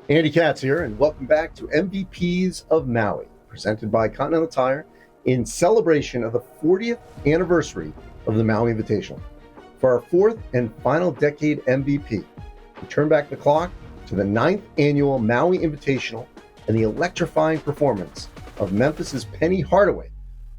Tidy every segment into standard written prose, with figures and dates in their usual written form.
Andy Katz here, and welcome back to MVPs of Maui, presented by Continental Tire in celebration of the 40th anniversary of the Maui Invitational. For our fourth and final decade MVP, we turn back the clock to the 9th annual Maui Invitational and the electrifying performance of Memphis's Penny Hardaway,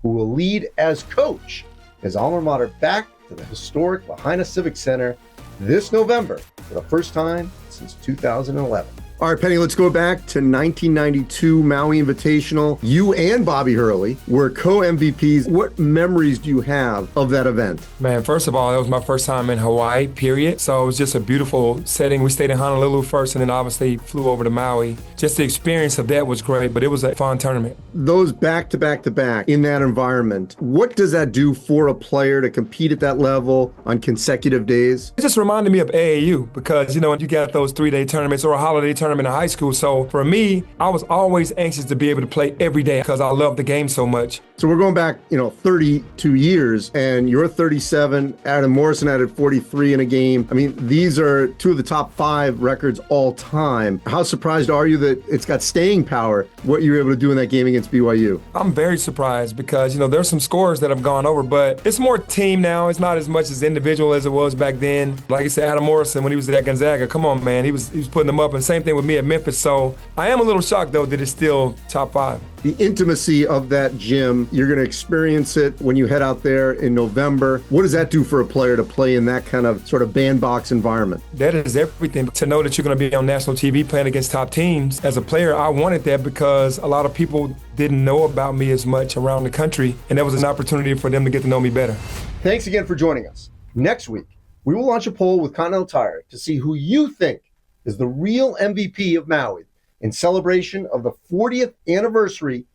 who will lead as coach his alma mater back to the historic Lahaina Civic Center this November for the first time since 2011. All right, Penny, let's go back to 1992 Maui Invitational. You and Bobby Hurley were co-MVPs. What memories do you have of that event? Man, first of all, that was my first time in Hawaii, period. So it was just a beautiful setting. We stayed in Honolulu first and then obviously flew over to Maui. Just the experience of that was great, but it was a fun tournament. Those back-to-back-to-back in that environment, what does that do for a player to compete at that level on consecutive days? It just reminded me of AAU because, you got those 3-day tournaments or a holiday tournament in high school. So for me, I was always anxious to be able to play every day because I love the game so much. So we're going back, 32 years, and you're 37. Adam Morrison added 43 in a game. I mean, these are two of the top 5 records all time. How surprised are you that it's got staying power, what you were able to do in that game against BYU? I'm very surprised because, there's some scores that have gone over, but it's more team now. It's not as much as individual as it was back then. Like I said, Adam Morrison, when he was at Gonzaga, come on, man, he was putting them up. And same thing with me at Memphis. So I am a little shocked, though, that it's still top 5. The intimacy of that gym, you're going to experience it when you head out there in November. What does that do for a player to play in that kind of sort of bandbox environment? That is everything. To know that you're going to be on national TV playing against top teams. As a player, I wanted that because a lot of people didn't know about me as much around the country, and that was an opportunity for them to get to know me better. Thanks again for joining us. Next week, we will launch a poll with Continental Tire to see who you think is the real MVP of Maui in celebration of the 40th anniversary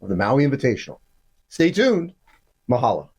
of the Maui Invitational. Stay tuned. Mahalo.